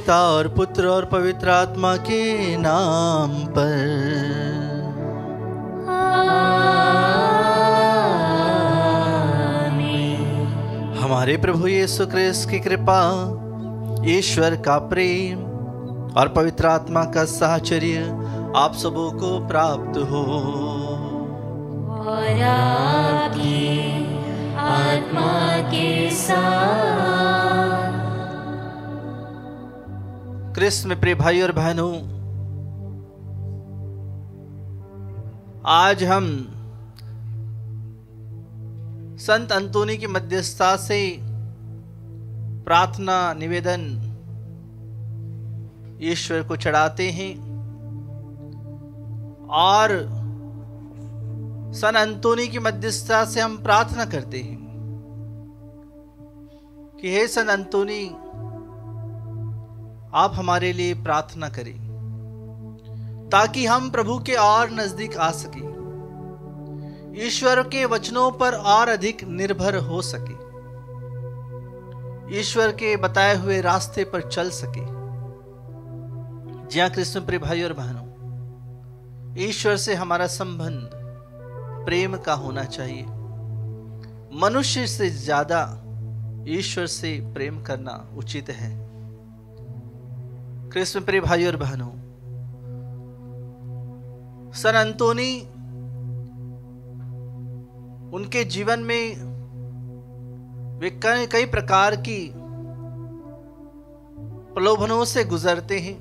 पिता और पुत्र और पवित्र आत्मा के नाम पर। आमीन। हमारे प्रभु यीशु क्रिस्त की कृपा, ईश्वर का प्रेम और पवित्र आत्मा का साहचर्य आप सबों को प्राप्त हो। और आपकी आत्मा के साथ। क्रिस्त में प्रिय भाई और बहनों, आज हम संत अंतोनी की मध्यस्थता से प्रार्थना निवेदन ईश्वर को चढ़ाते हैं और संत अंतोनी की मध्यस्थता से हम प्रार्थना करते हैं कि हे संत अंतोनी, आप हमारे लिए प्रार्थना करें ताकि हम प्रभु के और नजदीक आ सके, ईश्वर के वचनों पर और अधिक निर्भर हो सके, ईश्वर के बताए हुए रास्ते पर चल सके। जी हाँ कृष्ण प्रिय भाई और बहनों, ईश्वर से हमारा संबंध प्रेम का होना चाहिए। मनुष्य से ज्यादा ईश्वर से प्रेम करना उचित है। कृष्ण प्रिय भाई और बहनों, संत अंतोनी, उनके जीवन में वे कई प्रकार की प्रलोभनों से गुजरते हैं,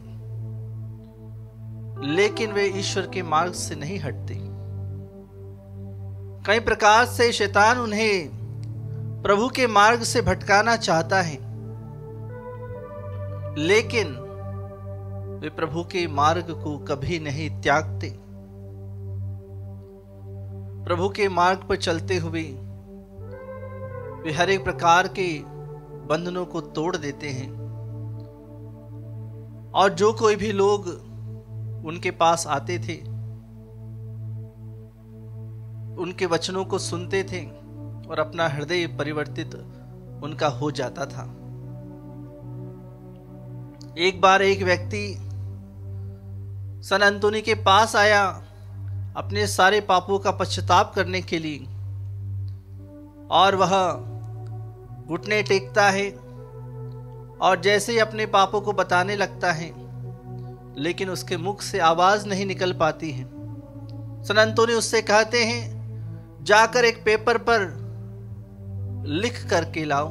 लेकिन वे ईश्वर के मार्ग से नहीं हटते। कई प्रकार से शैतान उन्हें प्रभु के मार्ग से भटकाना चाहता है, लेकिन वे प्रभु के मार्ग को कभी नहीं त्यागते। प्रभु के मार्ग पर चलते हुए वे हर एक प्रकार के बंधनों को तोड़ देते हैं, और जो कोई भी लोग उनके पास आते थे, उनके वचनों को सुनते थे और अपना हृदय परिवर्तित उनका हो जाता था। एक बार एक व्यक्ति संत अंतोनी के पास आया अपने सारे पापों का पश्चाताप करने के लिए, और वह घुटने टेकता है और जैसे ही अपने पापों को बताने लगता है, लेकिन उसके मुख से आवाज नहीं निकल पाती है। संत अंतोनी उससे कहते हैं, जाकर एक पेपर पर लिख करके लाओ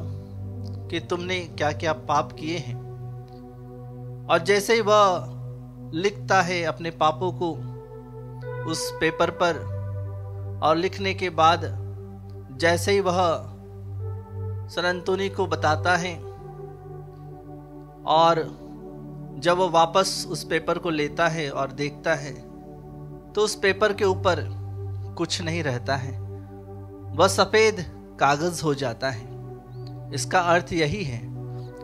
कि तुमने क्या क्या पाप किए हैं। और जैसे ही वह लिखता है अपने पापों को उस पेपर पर, और लिखने के बाद जैसे ही वह संत अंतोनी को बताता है, और जब वह वापस उस पेपर को लेता है और देखता है, तो उस पेपर के ऊपर कुछ नहीं रहता है, वह सफेद कागज हो जाता है। इसका अर्थ यही है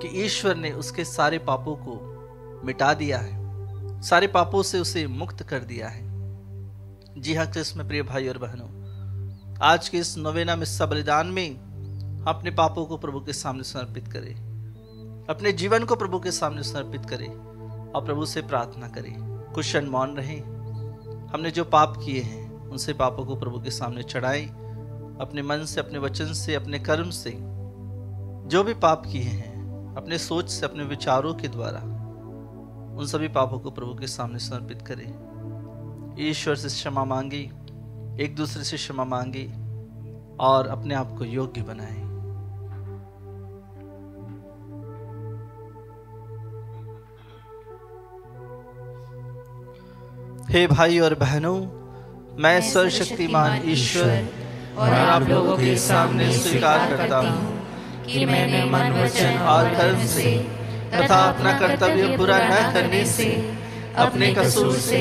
कि ईश्वर ने उसके सारे पापों को मिटा दिया है, सारे पापों से उसे मुक्त कर दिया है। जी हाँ कृष्ण में प्रिय भाई और बहनों, आज के इस नवेना में बलिदान में अपने पापों को प्रभु के सामने समर्पित करें, अपने जीवन को प्रभु के सामने समर्पित करें और प्रभु से प्रार्थना करें। कुछ क्षण मौन रहें। हमने जो पाप किए हैं उनसे पापों को प्रभु के सामने चढ़ाएं। अपने मन से, अपने वचन से, अपने कर्म से जो भी पाप किए हैं, अपने सोच से, अपने विचारों के द्वारा, उन सभी पापों को प्रभु के सामने समर्पित करें। ईश्वर से क्षमा मांगे, एक दूसरे से क्षमा मांगे और अपने आप को योग्य बनाएं। हे भाई और बहनों, मैं सर्वशक्तिमान ईश्वर और आप लोगों के सामने स्वीकार करता हूँ कि मैंने मन, वचन और कर्म से तथा अपना कर्तव्य पूरा न करने से, अपने कसूर से,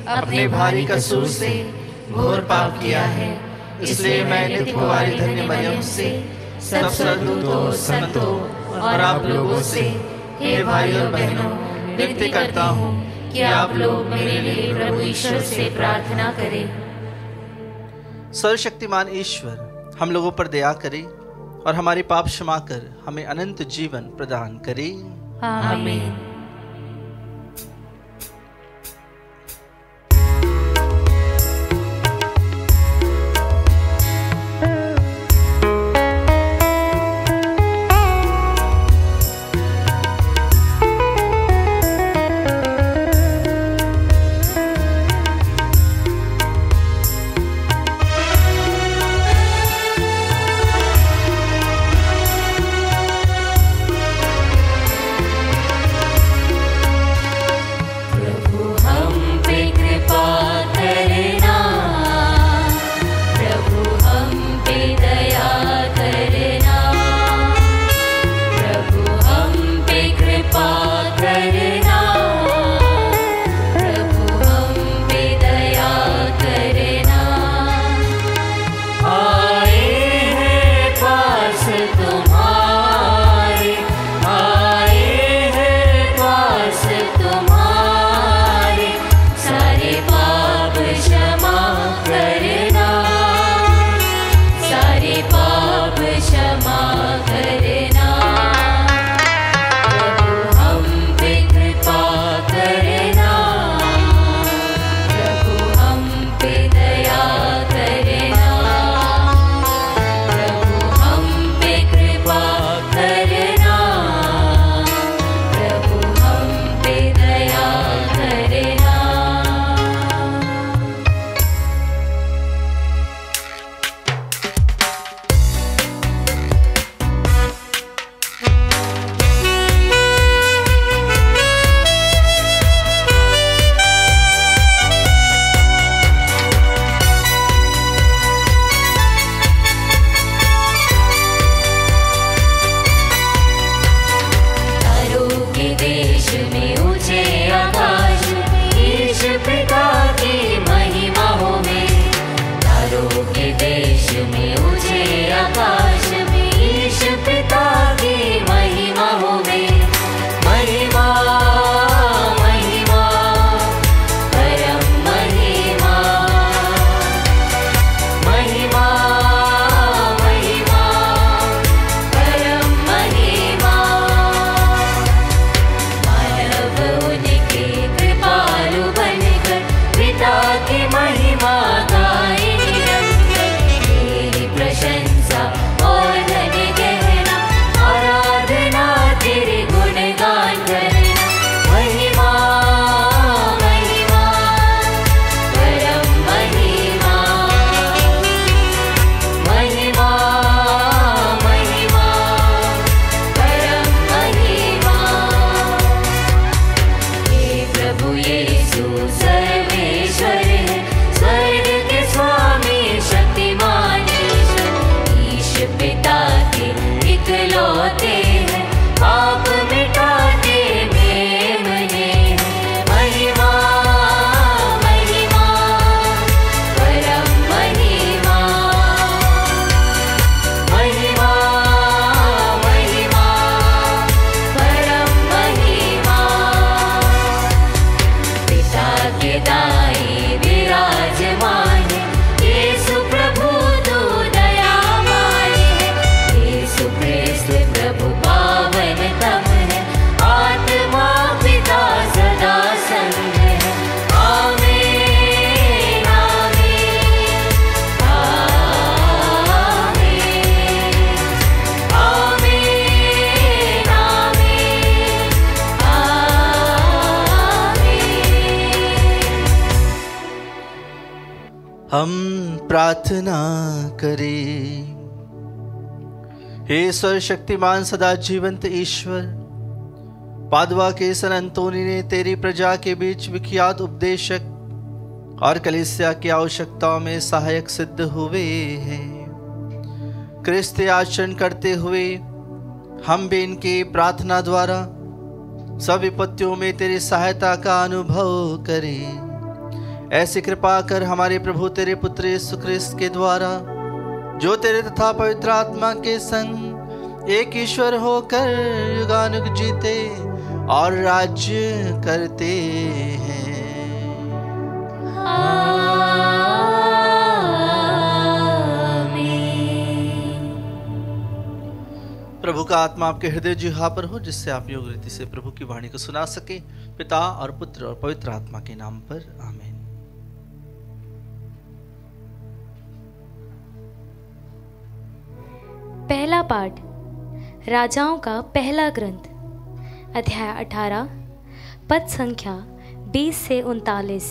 अपने भारी कसूर से घोर पाप किया है। इसलिए मैं नित्य कुंवारी धन्य मरियम से, सब स्वर्गदूतों, संतों और आप लोगों से, हे भाई और बहनों, विनती करता हूँ कि आप लोग मेरे लिए प्रभु ईश्वर से प्रार्थना करें। सर्वशक्तिमान ईश्वर हम लोगों पर दया करे और हमारे पाप क्षमा कर हमें अनंत जीवन प्रदान करे। आमीन। हम प्रार्थना करें। हे सर्वशक्तिमान सदा जीवंत ईश्वर, पादवा के सन अंतोनी ने तेरी प्रजा के बीच विख्यात उपदेशक और कलीसिया की आवश्यकताओं में सहायक सिद्ध हुए हैं। क्रिस्त आचरण करते हुए हम भी इनकी प्रार्थना द्वारा सब विपत्तियों में तेरी सहायता का अनुभव करें। ऐसी कृपा कर हमारे प्रभु तेरे पुत्र यीशु ख्रिस्त के द्वारा, जो तेरे तथा पवित्र आत्मा के संग एक ईश्वर होकर युगानुग जीते और राज्य करते हैं। प्रभु का आत्मा आपके हृदय जिह्वा पर हो, जिससे आप योग रीति से प्रभु की वाणी को सुना सके। पिता और पुत्र और पवित्र आत्मा के नाम पर आमीन। पहला पाठ राजाओं का पहला ग्रंथ, अध्याय 18, पद संख्या 20 से 39।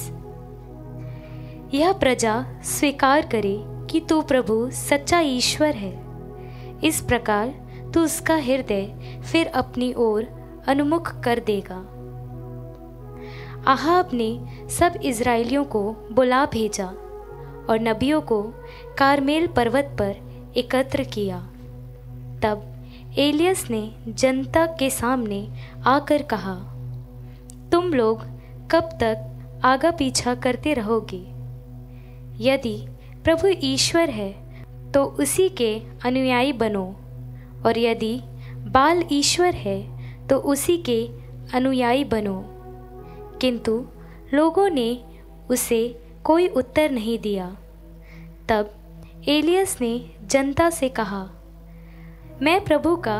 यह प्रजा स्वीकार करे कि तू प्रभु सच्चा ईश्वर है। इस प्रकार तू उसका हृदय फिर अपनी ओर अनुमुख कर देगा। आहाब ने सब इज़राइलियों को बुला भेजा और नबियों को कारमेल पर्वत पर एकत्र किया। तब एलियस ने जनता के सामने आकर कहा, तुम लोग कब तक आगा पीछा करते रहोगे? यदि प्रभु ईश्वर है तो उसी के अनुयायी बनो, और यदि बाल ईश्वर है तो उसी के अनुयायी बनो। किंतु लोगों ने उसे कोई उत्तर नहीं दिया। तब एलियस ने जनता से कहा, मैं प्रभु का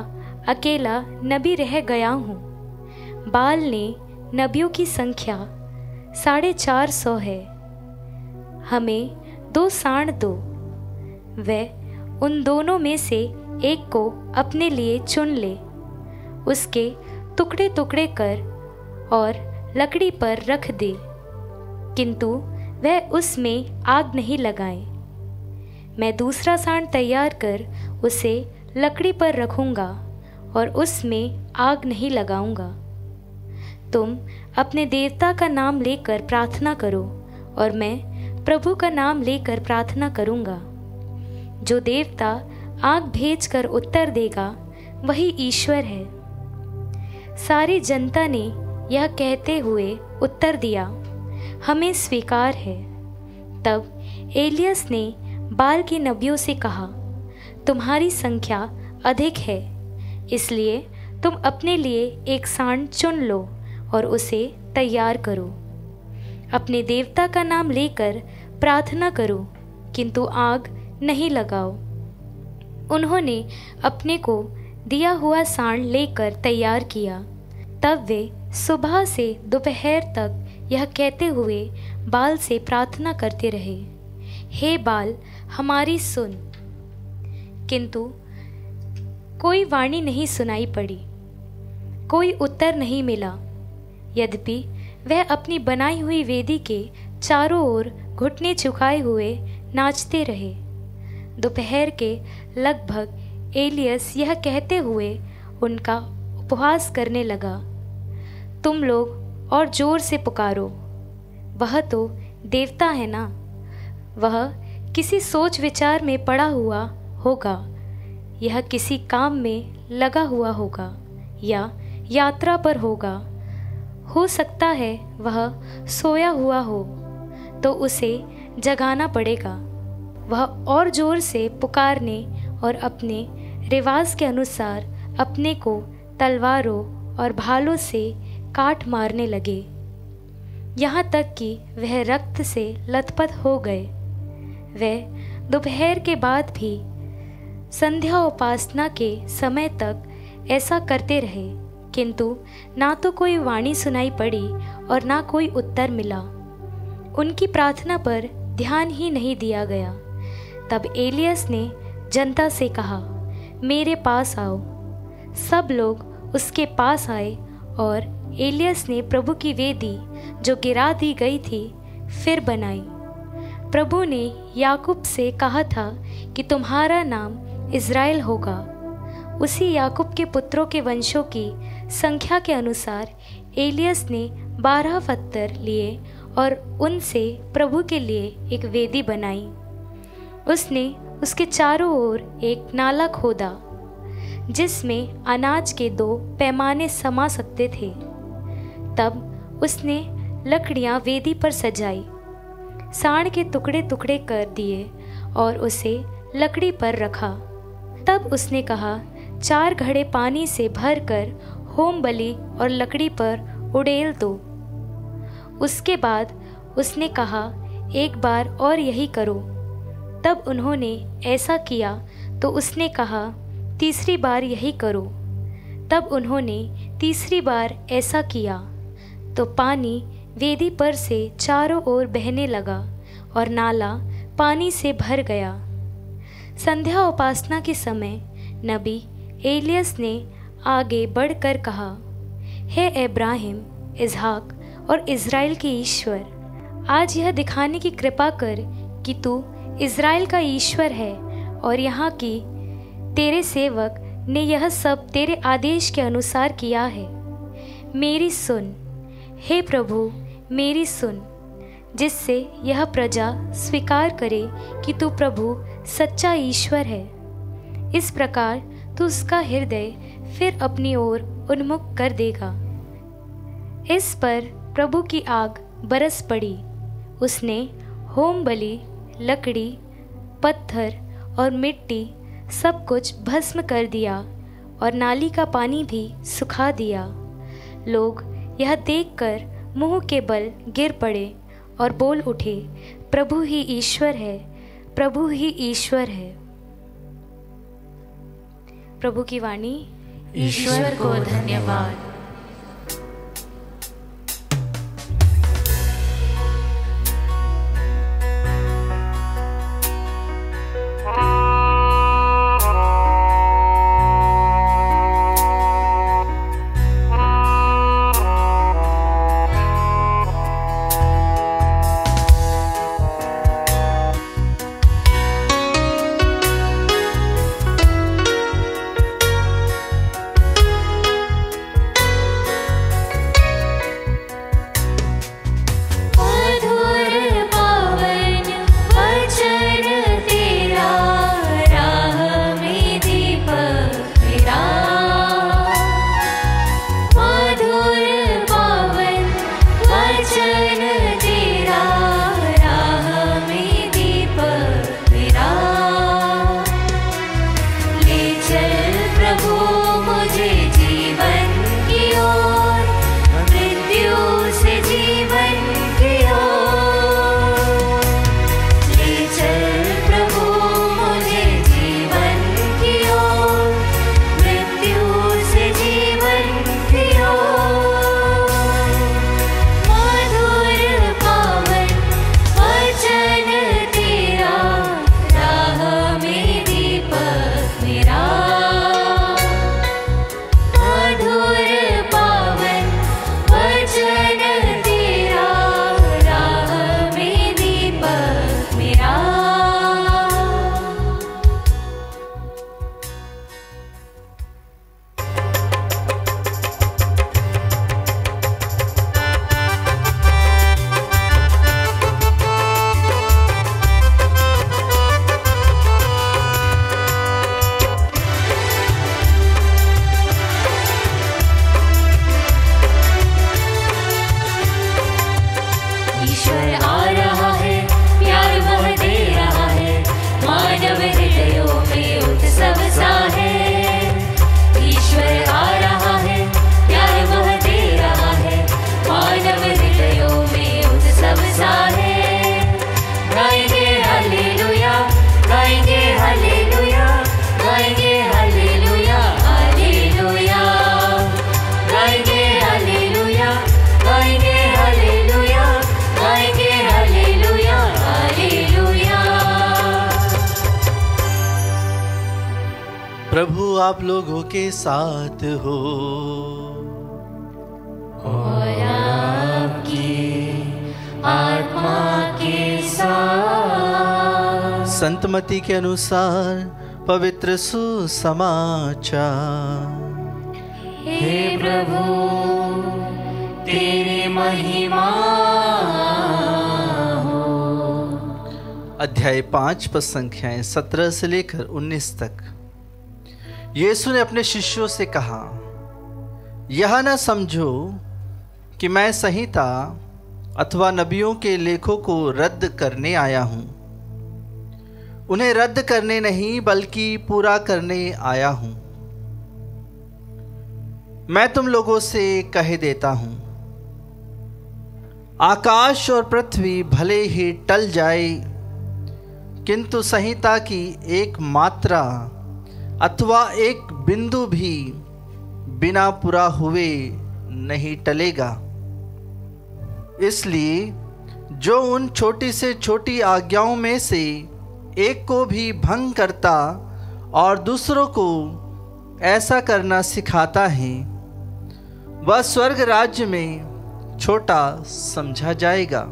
अकेला नबी रह गया हूँ। बाल ने नबियों की संख्या 450 है। हमें 2 सांड दो। वह उन दोनों में से एक को अपने लिए चुन ले, उसके टुकड़े टुकड़े कर और लकड़ी पर रख दे, किंतु वह उसमें आग नहीं लगाए। मैं दूसरा सांड तैयार कर उसे लकड़ी पर रखूंगा और उसमें आग नहीं लगाऊंगा। तुम अपने देवता का नाम लेकर प्रार्थना करो और मैं प्रभु का नाम लेकर प्रार्थना करूंगा। जो देवता आग भेजकर उत्तर देगा वही ईश्वर है। सारी जनता ने यह कहते हुए उत्तर दिया, हमें स्वीकार है। तब एलियस ने बाल के नबियों से कहा, तुम्हारी संख्या अधिक है, इसलिए तुम अपने लिए एक सांड चुन लो और उसे तैयार करो। अपने देवता का नाम लेकर प्रार्थना करो, किंतु आग नहीं लगाओ। उन्होंने अपने को दिया हुआ सांड लेकर तैयार किया। तब वे सुबह से दोपहर तक यह कहते हुए बाल से प्रार्थना करते रहे, हे बाल हमारी सुन। किंतु कोई वाणी नहीं सुनाई पड़ी, कोई उत्तर नहीं मिला। यद्यपि वह अपनी बनाई हुई वेदी के चारों ओर घुटने झुकाए हुए नाचते रहे। दोपहर के लगभग एलियस यह कहते हुए उनका उपहास करने लगा, तुम लोग और जोर से पुकारो। वह तो देवता है ना, वह किसी सोच विचार में पड़ा हुआ होगा, यह किसी काम में लगा हुआ होगा या यात्रा पर होगा। हो सकता है वह सोया हुआ हो तो उसे जगाना पड़ेगा। वह और जोर से पुकारने और अपने रिवाज के अनुसार अपने को तलवारों और भालों से काट मारने लगे, यहाँ तक कि वह रक्त से लथपथ हो गए। वह दोपहर के बाद भी संध्या उपासना के समय तक ऐसा करते रहे, किंतु ना तो कोई वाणी सुनाई पड़ी और ना कोई उत्तर मिला। उनकी प्रार्थना पर ध्यान ही नहीं दिया गया। तब एलियस ने जनता से कहा, मेरे पास आओ। सब लोग उसके पास आए और एलियस ने प्रभु की वेदी जो गिरा दी गई थी फिर बनाई। प्रभु ने याकूब से कहा था कि तुम्हारा नाम इज़राइल होगा। उसी याकूब के पुत्रों के वंशों की संख्या के अनुसार एलियस ने 12 पत्थर लिए और उनसे प्रभु के लिए एक वेदी बनाई। उसने उसके चारों ओर एक नाला खोदा जिसमें अनाज के 2 पैमाने समा सकते थे। तब उसने लकड़ियां वेदी पर सजाई, सांड के टुकड़े टुकड़े कर दिए और उसे लकड़ी पर रखा। तब उसने कहा, 4 घड़े पानी से भरकर होम बलि और लकड़ी पर उड़ेल दो। उसके बाद उसने कहा, एक बार और यही करो। तब उन्होंने ऐसा किया तो उसने कहा, तीसरी बार यही करो। तब उन्होंने तीसरी बार ऐसा किया तो पानी वेदी पर से चारों ओर बहने लगा और नाला पानी से भर गया। संध्या उपासना के समय नबी एलियस ने आगे बढ़कर कहा, हे इब्राहिम, इसहाक और इज़राइल के ईश्वर, आज यह दिखाने की कृपा कर कि तू इज़राइल का ईश्वर है और यहाँ की तेरे सेवक ने यह सब तेरे आदेश के अनुसार किया है। मेरी सुन, हे प्रभु, मेरी सुन, जिससे यह प्रजा स्वीकार करे कि तू प्रभु सच्चा ईश्वर है। इस प्रकार तू उसका हृदय फिर अपनी ओर उन्मुख कर देगा। इस पर प्रभु की आग बरस पड़ी। उसने होम बलि, लकड़ी, पत्थर और मिट्टी सब कुछ भस्म कर दिया और नाली का पानी भी सुखा दिया। लोग यह देखकर मुंह के बल गिर पड़े और बोल उठे, प्रभु ही ईश्वर है, प्रभु ही ईश्वर है। प्रभु की वाणी। ईश्वर को धन्यवाद। प्रभु आप लोगों के साथ हो और आपकी आत्मा के साथ। संतमती के अनुसार पवित्र सुसमाचार। हे प्रभु तेरी महिमा हो। अध्याय 5 पद संख्याएं 17 से लेकर 19 तक। यीशु ने अपने शिष्यों से कहा, यह न समझो कि मैं संहिता अथवा नबियों के लेखों को रद्द करने आया हूं। उन्हें रद्द करने नहीं बल्कि पूरा करने आया हूं। मैं तुम लोगों से कह देता हूं, आकाश और पृथ्वी भले ही टल जाए, किंतु संहिता की एक मात्रा अथवा एक बिंदु भी बिना पूरा हुए नहीं टलेगा। इसलिए जो उन छोटी से छोटी आज्ञाओं में से एक को भी भंग करता और दूसरों को ऐसा करना सिखाता है, वह स्वर्ग राज्य में छोटा समझा जाएगा।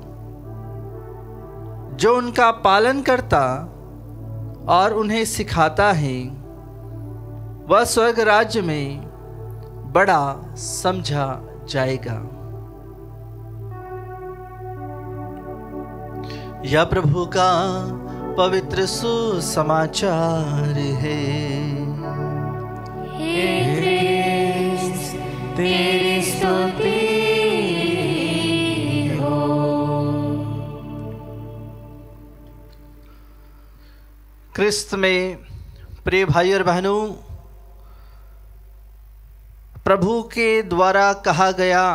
जो उनका पालन करता और उन्हें सिखाता है, वह स्वर्ग राज्य में बड़ा समझा जाएगा। यह प्रभु का पवित्र सुसमाचार है। हे क्रिस्त, तेरी स्तुति हो। क्रिस्त में प्रिय भाई और बहनों, प्रभु के द्वारा कहा गया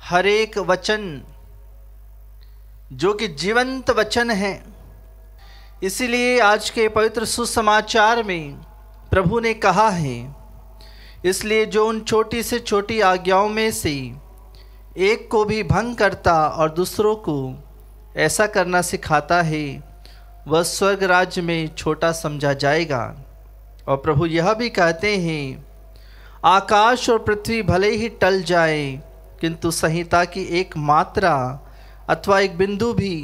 हर एक वचन जो कि जीवंत वचन है, इसीलिए आज के पवित्र सुसमाचार में प्रभु ने कहा है, इसलिए जो उन छोटी से छोटी आज्ञाओं में से एक को भी भंग करता और दूसरों को ऐसा करना सिखाता है, वह स्वर्ग राज्य में छोटा समझा जाएगा। और प्रभु यह भी कहते हैं, आकाश और पृथ्वी भले ही टल जाए, किंतु संहिता की एक मात्रा अथवा एक बिंदु भी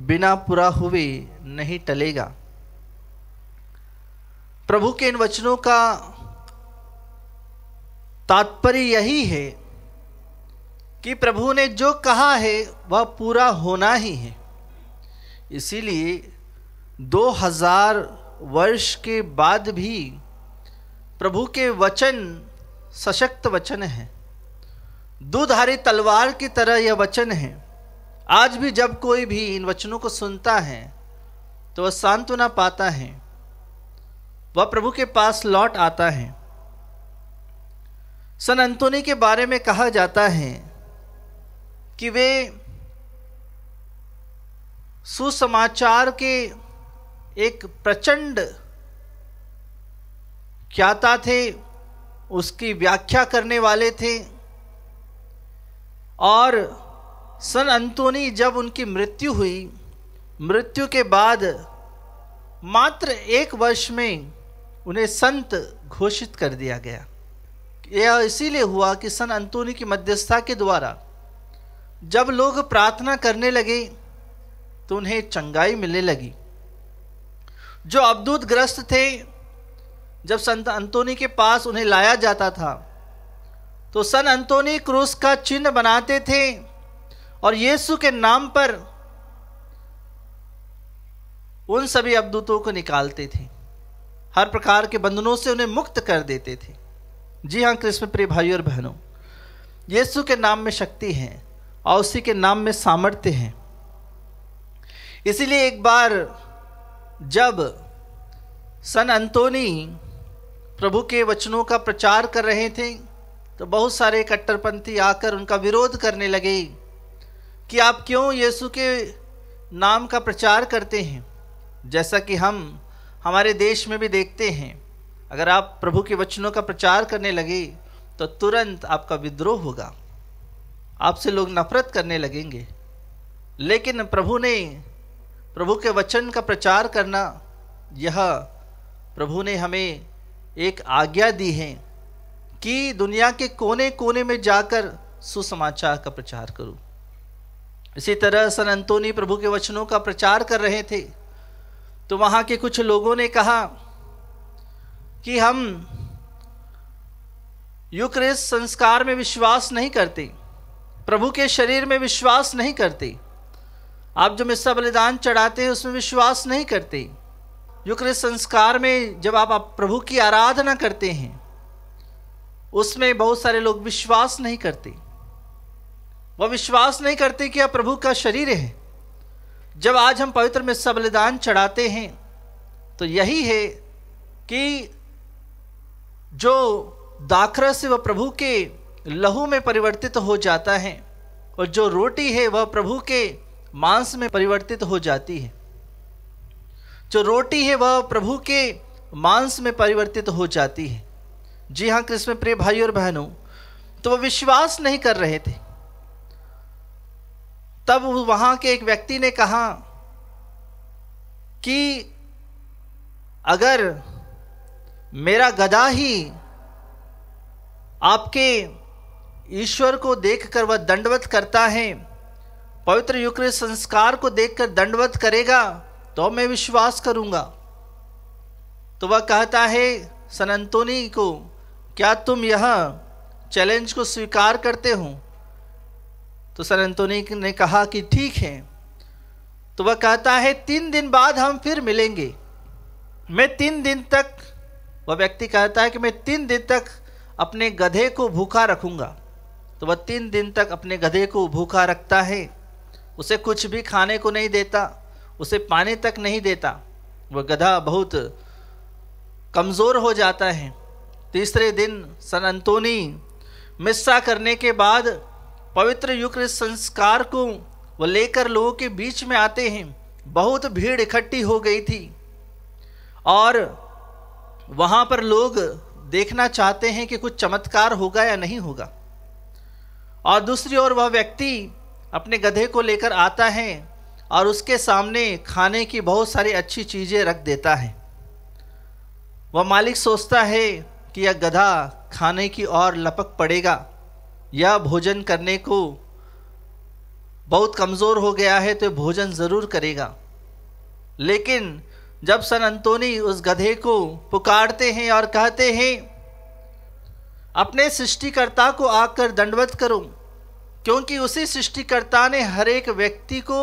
बिना पूरा हुए नहीं टलेगा। प्रभु के इन वचनों का तात्पर्य यही है कि प्रभु ने जो कहा है वह पूरा होना ही है। इसीलिए 2000 वर्ष के बाद भी प्रभु के वचन सशक्त वचन है, दुधारी तलवार की तरह यह वचन है। आज भी जब कोई भी इन वचनों को सुनता है तो वह सांत्वना पाता है, वह प्रभु के पास लौट आता है। सन अंतोनी के बारे में कहा जाता है कि वे सुसमाचार के एक प्रचंड ज्ञाता थे, उसकी व्याख्या करने वाले थे। और सन अंतोनी जब उनकी मृत्यु हुई, मृत्यु के बाद मात्र 1 वर्ष में उन्हें संत घोषित कर दिया गया। यह इसीलिए हुआ कि सन अंतोनी की मध्यस्थता के द्वारा जब लोग प्रार्थना करने लगे तो उन्हें चंगाई मिलने लगी। जो अवधूत ग्रस्त थे, जब संत अंतोनी के पास उन्हें लाया जाता था तो सन अंतोनी क्रूस का चिन्ह बनाते थे और यीशु के नाम पर उन सभी अवधूतों को निकालते थे, हर प्रकार के बंधनों से उन्हें मुक्त कर देते थे। जी हाँ कृष्ण प्रिय भाइयों और बहनों, यीशु के नाम में शक्ति है और उसी के नाम में सामर्थ्य है। इसीलिए एक बार जब सन अंतोनी प्रभु के वचनों का प्रचार कर रहे थे तो बहुत सारे कट्टरपंथी आकर उनका विरोध करने लगे कि आप क्यों यीशु के नाम का प्रचार करते हैं। जैसा कि हम हमारे देश में भी देखते हैं, अगर आप प्रभु के वचनों का प्रचार करने लगे तो तुरंत आपका विद्रोह होगा, आपसे लोग नफरत करने लगेंगे। लेकिन प्रभु के वचन का प्रचार करना, यह प्रभु ने हमें एक आज्ञा दी है कि दुनिया के कोने कोने में जाकर सुसमाचार का प्रचार करूं। इसी तरह सन अंतोनी प्रभु के वचनों का प्रचार कर रहे थे तो वहां के कुछ लोगों ने कहा कि हम यूक्रिस्ट संस्कार में विश्वास नहीं करते, प्रभु के शरीर में विश्वास नहीं करते, आप जो मिस्सा बलिदान चढ़ाते हैं उसमें विश्वास नहीं करते, यूक्रिस्ट संस्कार में जब आप प्रभु की आराधना करते हैं उसमें बहुत सारे लोग विश्वास नहीं करते। वह विश्वास नहीं करते कि यह प्रभु का शरीर है। जब आज हम पवित्र मिस्सा बलिदान चढ़ाते हैं तो यही है कि जो दाखरस है वह प्रभु के लहू में परिवर्तित हो जाता है और जो रोटी है वह प्रभु के मांस में परिवर्तित हो जाती है। जो रोटी है वह प्रभु के मांस में परिवर्तित हो जाती है। जी हाँ कृष्ण में प्रिय भाई और बहनों, तो वह विश्वास नहीं कर रहे थे। तब वहां के एक व्यक्ति ने कहा कि अगर मेरा गधा ही आपके ईश्वर को देखकर वह दंडवत करता है, पवित्र यूकरिस्ट संस्कार को देखकर दंडवत करेगा, तो मैं विश्वास करूंगा। तो वह कहता है सन अंतोनी को, क्या तुम यह चैलेंज को स्वीकार करते हो? तो सन अंतोनी ने कहा कि ठीक है। तो वह कहता है 3 दिन बाद हम फिर मिलेंगे। मैं 3 दिन तक, वह व्यक्ति कहता है कि मैं 3 दिन तक अपने गधे को भूखा रखूंगा। तो वह 3 दिन तक अपने गधे को भूखा रखता है, उसे कुछ भी खाने को नहीं देता, उसे पानी तक नहीं देता। वह गधा बहुत कमज़ोर हो जाता है। तीसरे दिन सन अंतोनी मिस्सा करने के बाद पवित्र यूकरिस्ट संस्कार को वह लेकर लोगों के बीच में आते हैं। बहुत भीड़ इकट्ठी हो गई थी और वहाँ पर लोग देखना चाहते हैं कि कुछ चमत्कार होगा या नहीं होगा। और दूसरी ओर वह व्यक्ति अपने गधे को लेकर आता है और उसके सामने खाने की बहुत सारी अच्छी चीज़ें रख देता है। वह मालिक सोचता है कि यह गधा खाने की ओर लपक पड़ेगा, यह भोजन करने को बहुत कमज़ोर हो गया है तो भोजन ज़रूर करेगा। लेकिन जब सन अंतोनी उस गधे को पुकारते हैं और कहते हैं अपने सृष्टिकर्ता को आकर दंडवत करो, क्योंकि उसी सृष्टिकर्ता ने हर एक व्यक्ति को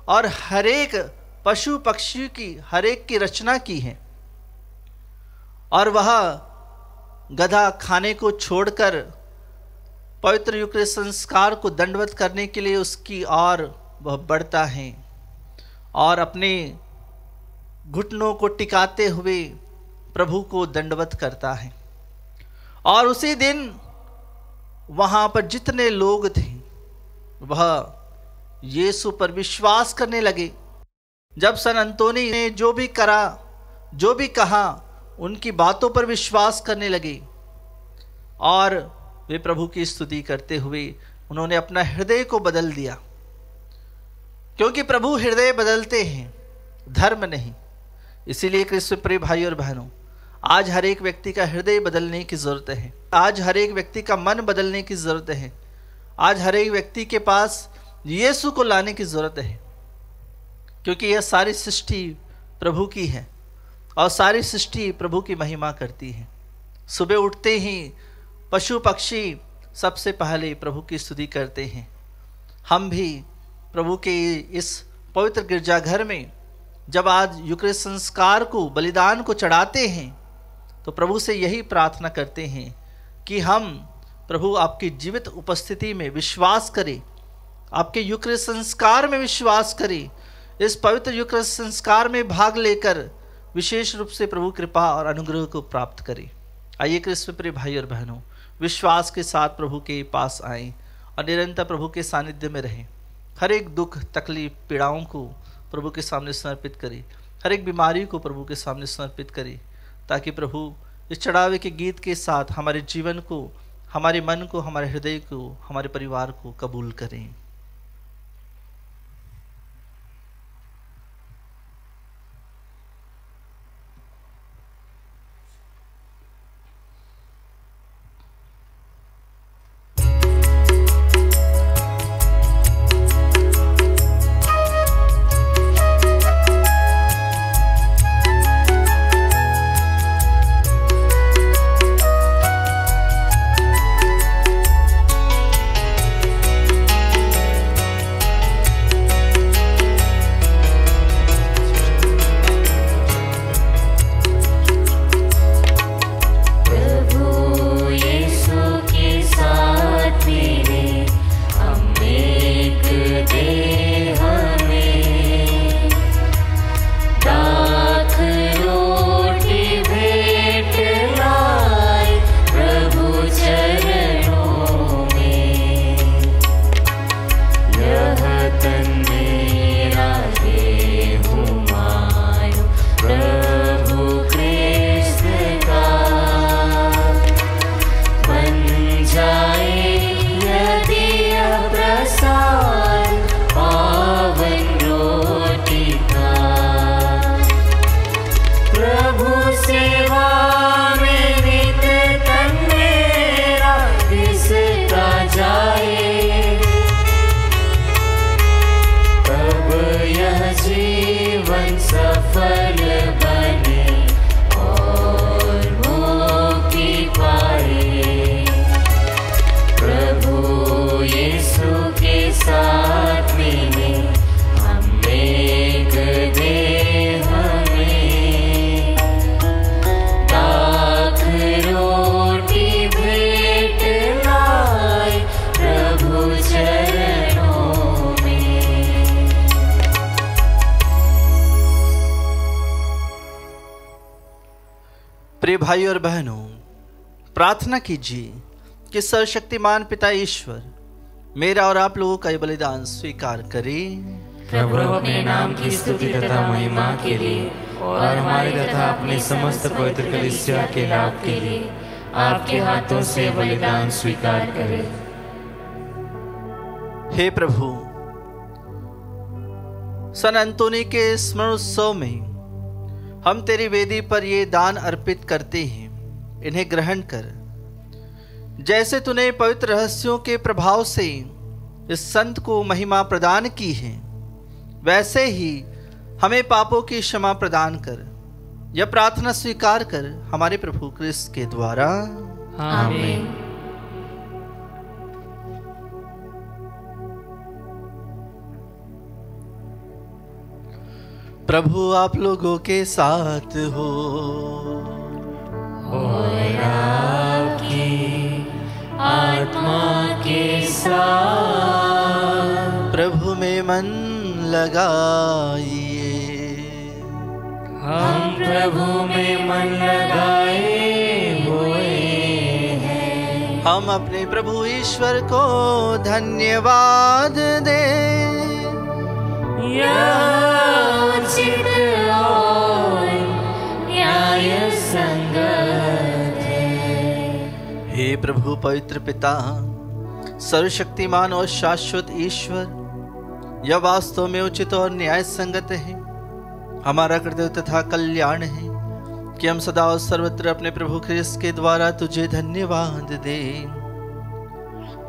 और हर एक पशु पक्षी की हर एक की रचना की है, और वह गधा खाने को छोड़कर पवित्र यूकरिस्ट संस्कार को दंडवत करने के लिए उसकी ओर वह बढ़ता है और अपने घुटनों को टिकाते हुए प्रभु को दंडवत करता है। और उसी दिन वहाँ पर जितने लोग थे वह यीशु पर विश्वास करने लगे। जब सन अंतोनी ने जो भी करा, जो भी कहा, उनकी बातों पर विश्वास करने लगे और वे प्रभु की स्तुति करते हुए उन्होंने अपना हृदय को बदल दिया। क्योंकि प्रभु हृदय बदलते हैं, धर्म नहीं। इसीलिए कृष्ण प्रिय भाई और बहनों, आज हर एक व्यक्ति का हृदय बदलने की ज़रूरत है। आज हर एक व्यक्ति का मन बदलने की ज़रूरत है। आज हर एक व्यक्ति के पास यीशु को लाने की ज़रूरत है, क्योंकि यह सारी सृष्टि प्रभु की है और सारी सृष्टि प्रभु की महिमा करती है। सुबह उठते ही पशु पक्षी सबसे पहले प्रभु की स्तुति करते हैं। हम भी प्रभु के इस पवित्र गिरजाघर में जब आज यूकरिस्ट संस्कार को, बलिदान को चढ़ाते हैं, तो प्रभु से यही प्रार्थना करते हैं कि हम प्रभु आपकी जीवित उपस्थिति में विश्वास करें, आपके यूकरिस्ट संस्कार में विश्वास करें, इस पवित्र यूकरिस्ट संस्कार में भाग लेकर विशेष रूप से प्रभु कृपा और अनुग्रह को प्राप्त करें। आइए कृष्ण प्रिय भाई और बहनों, विश्वास के साथ प्रभु के पास आएं और निरंतर प्रभु के सानिध्य में रहें। हर एक दुख, तकलीफ, पीड़ाओं को प्रभु के सामने समर्पित करें, हर एक बीमारी को प्रभु के सामने समर्पित करें, ताकि प्रभु इस चढ़ावे के गीत के साथ हमारे जीवन को, हमारे मन को, हमारे हृदय को, हमारे परिवार को कबूल करें। प्रिय भाई और बहनों, प्रार्थना कीजिए कि सर्वशक्तिमान पिता ईश्वर मेरा और आप लोगों का ये बलिदान स्वीकार करे। प्रभु अपने नाम की स्तुति तथा महिमा के लिए और हमारे तथा अपने समस्त पवित्र कलीसिया के लाभ के लिए आपके हाथों से बलिदान स्वीकार करे। हे प्रभु, सन अंतोनी के स्मरण उत्सव में हम तेरी वेदी पर ये दान अर्पित करते हैं। इन्हें ग्रहण कर, जैसे तूने पवित्र रहस्यों के प्रभाव से इस संत को महिमा प्रदान की है, वैसे ही हमें पापों की क्षमा प्रदान कर। यह प्रार्थना स्वीकार कर हमारे प्रभु क्रिस्त के द्वारा। आमीन। प्रभु आप लोगों के साथ हो और आपकी आत्मा के साथ। प्रभु में मन लगाइए। हम प्रभु में मन लगाए हुए हैं। हम अपने प्रभु ईश्वर को धन्यवाद दें। उचित और न्याय संगत है। हे प्रभु पवित्र पिता, सर्वशक्तिमान और शाश्वत ईश्वर, यह वास्तव में उचित और न्याय संगत है, हमारा कर्तव्य तथा कल्याण है कि हम सदा और सर्वत्र अपने प्रभु ख्रिस्त के द्वारा तुझे धन्यवाद दें।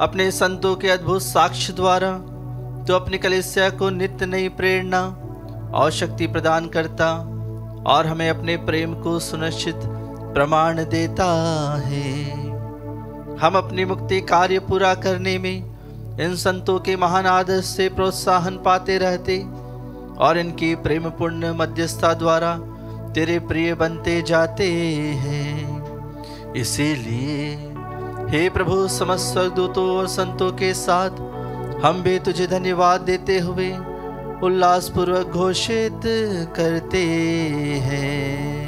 अपने संतों के अद्भुत साक्ष्य द्वारा तो अपनी कलीसिया को नित्य नई प्रेरणा और शक्ति प्रदान करता और हमें अपने प्रेम को सुनिश्चित प्रमाण देता है। हम अपनी मुक्ति कार्य पूरा करने में इन संतों के महान आदर से प्रोत्साहन पाते रहते और इनकी प्रेम पूर्ण मध्यस्थता द्वारा तेरे प्रिय बनते जाते हैं। इसीलिए हे प्रभु, समस्त स्वर्गदूतों और संतों के साथ हम भी तुझे धन्यवाद देते हुए उल्लासपूर्वक घोषित करते हैं।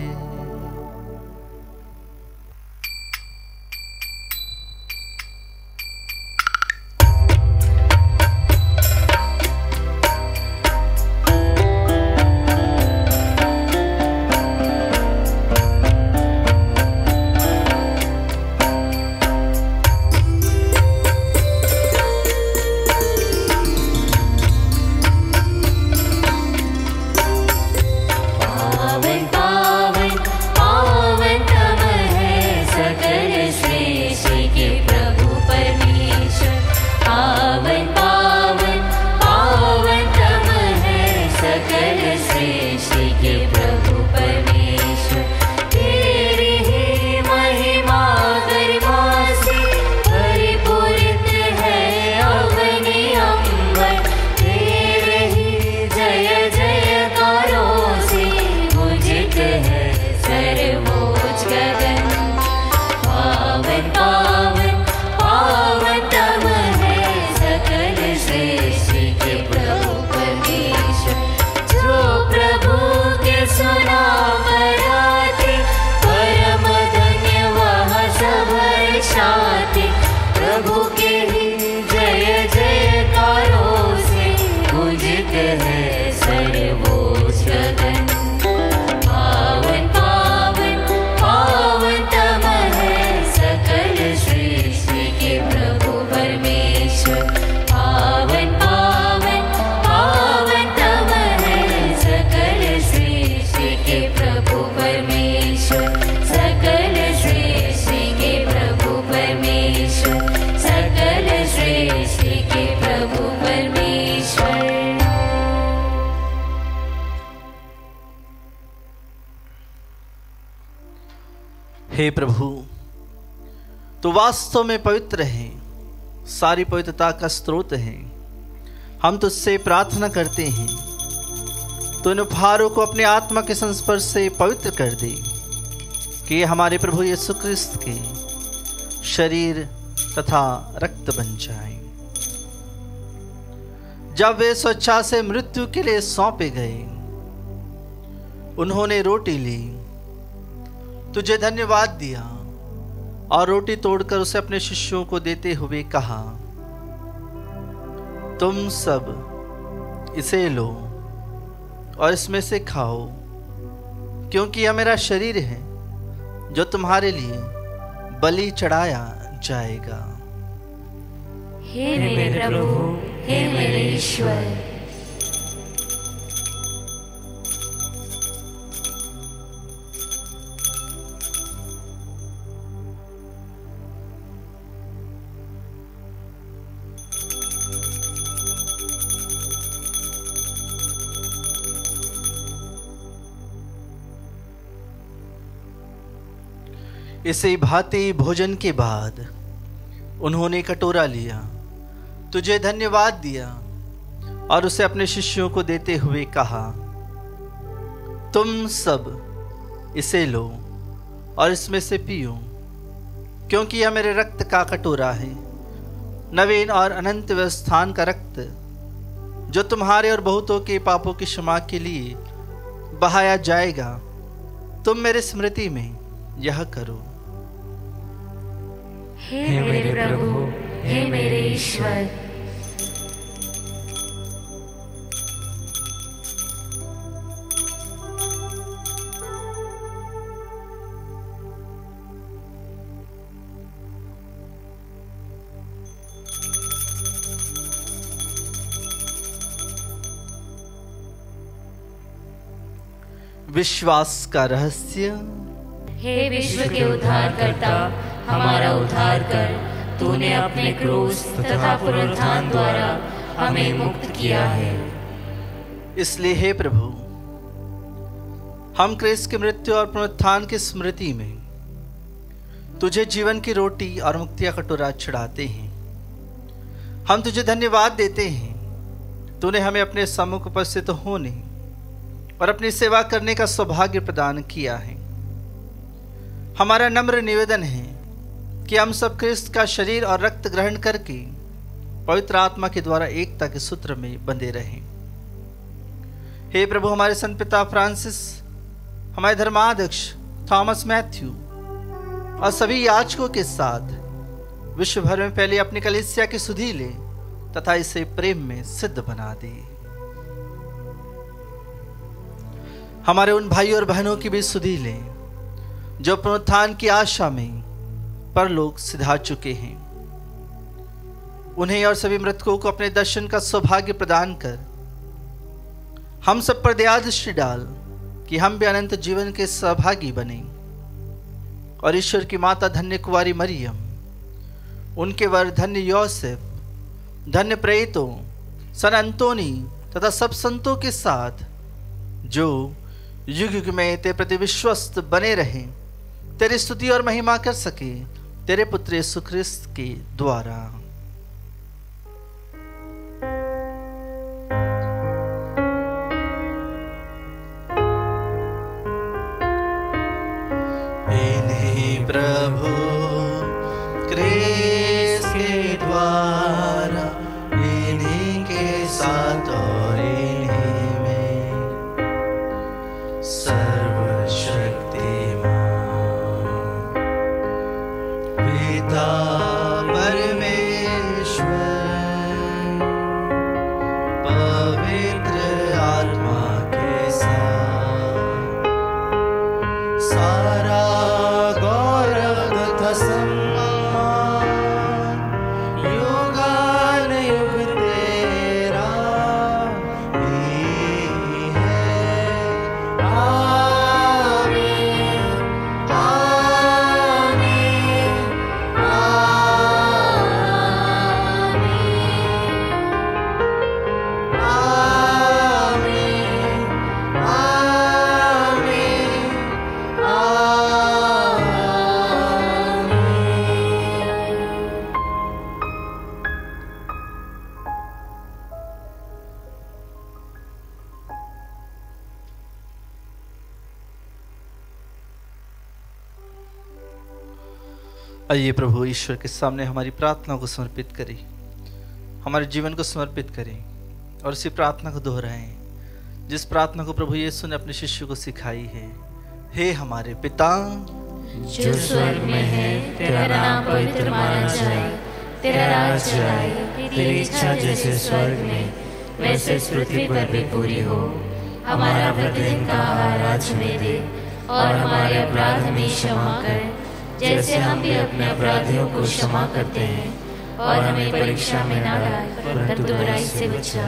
हे प्रभु, तो वास्तव में पवित्र है, सारी पवित्रता का स्रोत है। हम तुझसे प्रार्थना करते हैं तो इन उपहारों को अपने आत्मा के संस्पर्श से पवित्र कर दे कि ये हमारे प्रभु यीशु क्रिस्त के शरीर तथा रक्त बन जाए। जब वे स्वेच्छा से मृत्यु के लिए सौंपे गए, उन्होंने रोटी ली तुझे धन्यवाद दिया और रोटी तोड़कर उसे अपने शिष्यों को देते हुए कहा, तुम सब इसे लो और इसमें से खाओ, क्योंकि यह मेरा शरीर है जो तुम्हारे लिए बलि चढ़ाया जाएगा। हे मेरे प्रभु, हे मेरे ईश्वर। इसी भांति भोजन के बाद उन्होंने कटोरा लिया, तुझे धन्यवाद दिया और उसे अपने शिष्यों को देते हुए कहा, तुम सब इसे लो और इसमें से पियो, क्योंकि यह मेरे रक्त का कटोरा है, नवीन और अनंत व्यवस्थान का रक्त, जो तुम्हारे और बहुतों के पापों की क्षमा के लिए बहाया जाएगा। तुम मेरे स्मृति में यह करो। हे मेरे प्रभु, हे मेरे ईश्वर। विश्वास का रहस्य। हे विश्व के उद्धारकर्ता, हमारा उद्धार कर। तूने अपने क्रूस तथा पुनरुत्थान द्वारा हमें मुक्त किया है। इसलिए हे प्रभु, हम क्रिस्त की मृत्यु और पुनरुत्थान की स्मृति में तुझे जीवन की रोटी और मुक्ति का कटोरा चढ़ाते हैं। हम तुझे धन्यवाद देते हैं, तूने हमें अपने सम्मुख उपस्थित होने और अपनी सेवा करने का सौभाग्य प्रदान किया है। हमारा नम्र निवेदन है कि हम सब क्रिस्त का शरीर और रक्त ग्रहण करके पवित्र आत्मा के द्वारा एकता के सूत्र में बंधे रहें। हे प्रभु, हमारे संत पिता फ्रांसिस, हमारे धर्माध्यक्ष थॉमस मैथ्यू और सभी याजकों के साथ विश्व भर में पहले अपनी कलीसिया की सुधि ले तथा इसे प्रेम में सिद्ध बना दे। हमारे उन भाइयों और बहनों की भी सुधि ले जो पुनरुत्थान की आशा में परलोक सिधा चुके हैं। उन्हें और सभी मृतकों को अपने दर्शन का सौभाग्य प्रदान कर हम सब पर दया दृष्टि डाल कि हम भी अनंत जीवन के सहभागी बने और ईश्वर की माता धन्य कुंवारी मरियम, उनके वर धन्य योसेफ, धन्य प्रेरितों, सन अंतोनी तथा सब संतों के साथ जो युग युग में तेरे प्रति विश्वस्त बने रहें, तेरी स्तुति और महिमा कर सके तेरे पुत्र यीशु ख्रिस्त के द्वारा। इन्हीं प्रभु ख्रिस्त के द्वारा, इन्हीं के साथ और इन्हीं में आइए प्रभु ईश्वर के सामने हमारी प्रार्थना को समर्पित करें, हमारे जीवन को समर्पित करें और इसी प्रार्थना को दोहराएं जिस प्रार्थना को प्रभु यीशु ने अपने शिष्य को सिखाई है। हे हमारे पिता जो स्वर्ग में है तेरा नाम पवित्र माना जाए, तेरा राज्य आए, तेरी इच्छा जैसे स्वर्ग में वैसे इस पृथ्वी पर भी पूरी हो। हमारा प्रतिदिन का आहार आज हमें दे, और हमारे अपराध हमें क्षमा कर, जैसे हम भी अपने अपराधियों को क्षमा करते हैं, और हमें परीक्षा में न डाल परंतु बुराई से बचा।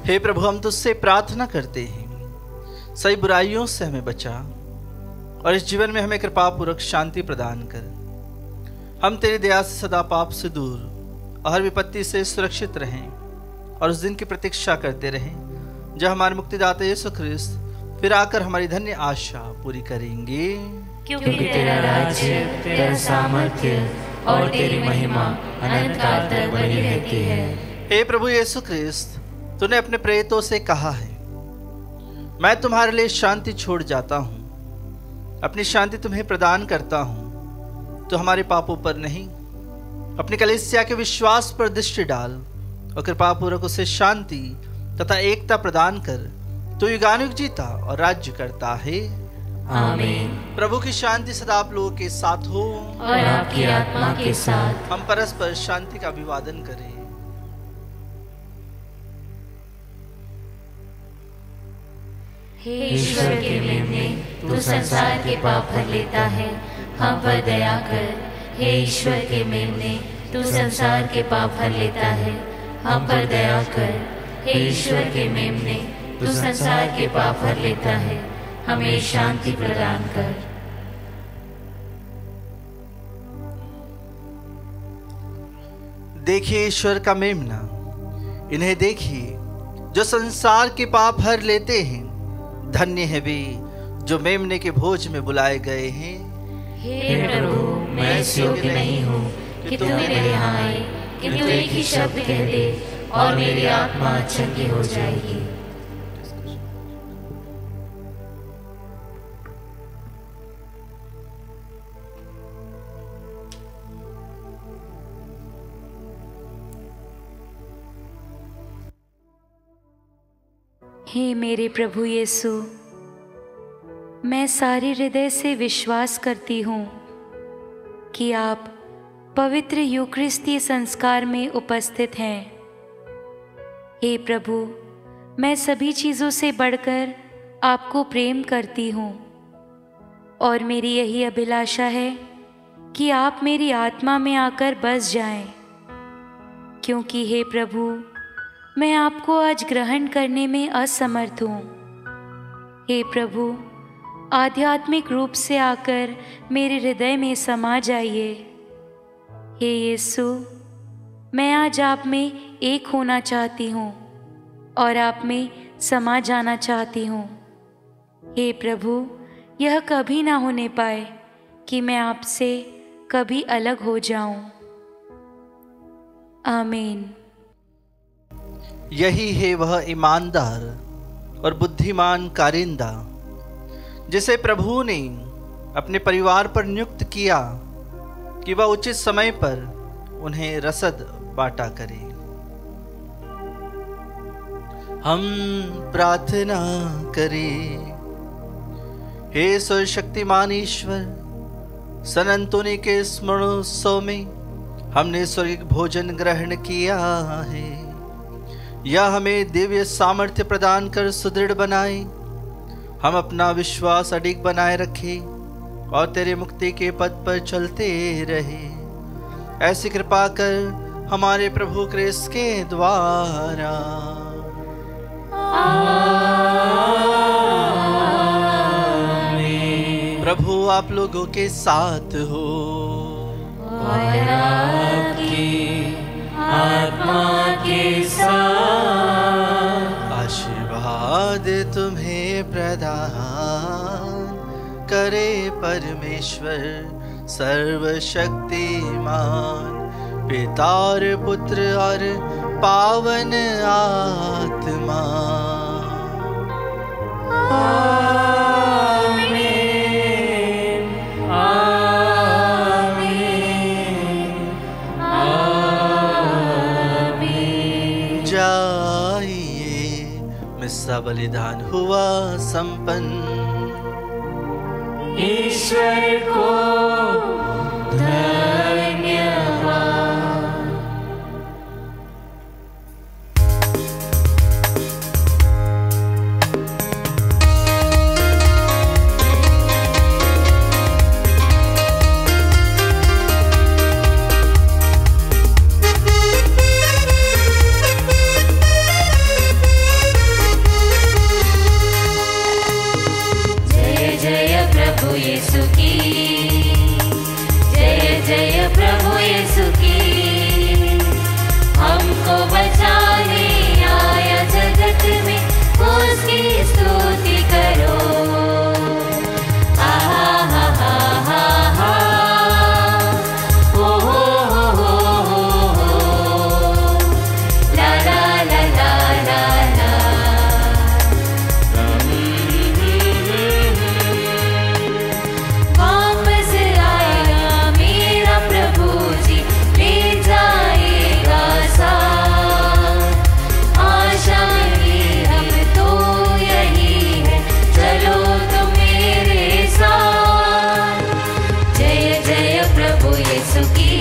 हे प्रभु, हम तुझसे प्रार्थना करते हैं, सही बुराइयों से हमें बचा और इस जीवन में हमें कृपा पूर्वक शांति प्रदान कर। हम तेरी दया से सदा पाप से दूर और हर विपत्ति से सुरक्षित रहें और उस दिन की प्रतीक्षा करते रहें जब हमारे मुक्तिदाता यीशु ख्रिस्त फिर आकर हमारी धन्य आशा पूरी करेंगे। क्योंकि तेरा राज्य, तेरा सामर्थ्य और तेरी महिमा अनंत काल तक बनी रहती है। हे प्रभु यीशु ख्रिस्त, तूने अपने प्रेरितों से कहा है, मैं तुम्हारे लिए शांति छोड़ जाता हूँ, अपनी शांति तुम्हें प्रदान करता हूँ। तो हमारे पापों पर नहीं, अपनी कलीसिया के विश्वास पर दृष्टि डाल और कृपा पूर्वक उसे शांति तथा एकता प्रदान कर। तो युगानुयुग जीता और राज्य करता है। आमीन। प्रभु की शांति सदा आप लोगों के साथ हो और आपकी आत्मा के साथ। हम परस्पर शांति का अभिवादन करें। हे ईश्वर के मेमने, तू संसार के पाप भर लेता है, हम पर दया कर। हे ईश्वर के मेमने, तू संसार के पाप भर लेता है, हम पर दया कर। हे ईश्वर के मेमने, तू संसार के पाप भर लेता है, हमें शांति प्रदान कर। देखिए ईश्वर का मेमना, इन्हें देखिए जो संसार के पाप हर लेते हैं। धन्य है वे जो मेमने के भोज में बुलाए गए हैं। हे प्रभु, मैं इस योग्य नहीं हूँ कि तू मेरे यहाँ आए, किंतु एक ही शब्द कह दे और मेरी आत्मा चंगी हो जाएगी। हे मेरे प्रभु यीशु, मैं सारे हृदय से विश्वास करती हूँ कि आप पवित्र यूकरिस्ती संस्कार में उपस्थित हैं। हे प्रभु, मैं सभी चीज़ों से बढ़कर आपको प्रेम करती हूँ और मेरी यही अभिलाषा है कि आप मेरी आत्मा में आकर बस जाएं, क्योंकि हे प्रभु, मैं आपको आज ग्रहण करने में असमर्थ हूँ। हे प्रभु, आध्यात्मिक रूप से आकर मेरे हृदय में समा जाइए। हे यीशु, मैं आज आप में एक होना चाहती हूँ और आप में समा जाना चाहती हूँ। हे प्रभु, यह कभी ना होने पाए कि मैं आपसे कभी अलग हो जाऊं। आमीन। यही है वह ईमानदार और बुद्धिमान कारिंदा जिसे प्रभु ने अपने परिवार पर नियुक्त किया कि वह उचित समय पर उन्हें रसद बांटा करे। हम प्रार्थना करें। हे सर्वशक्तिमान ईश्वर, सन अंतोनी के स्मरणोत्सव में हमने स्वर्गिक भोजन ग्रहण किया है। यह हमें दिव्य सामर्थ्य प्रदान कर सुदृढ़ बनाए, हम अपना विश्वास अडिग बनाए रखें और तेरे मुक्ति के पथ पर चलते रहे। ऐसी कृपा कर हमारे प्रभु क्रिस्त के द्वारा। आमीन। प्रभु आप लोगों के साथ हो और आपकी आत्मा के साथ। आशीर्वाद तुम्हें प्रदान करे परमेश्वर सर्वशक्तिमान, पिता और पुत्र और पावन आत्मा। आमीन। आमीन। आमीन। जाइए, मिस्सा बलिदान हुआ संपन्न। ईश्वर को धन्यवाद। प्रभु यीशु की जय जय प्रभु यीशु की। हमको बचाने आया जगत में, उसकी स्तुति करो। आहा हा हा हा हा, ओ हो ला ला ला ला ला ला। वापस आएगा मेरा प्रभु जी, ले जाएगा साथ। आशा मेरी अब तो यही है, चलो तुम मेरे साथ। जय जय प्रभु यीशु की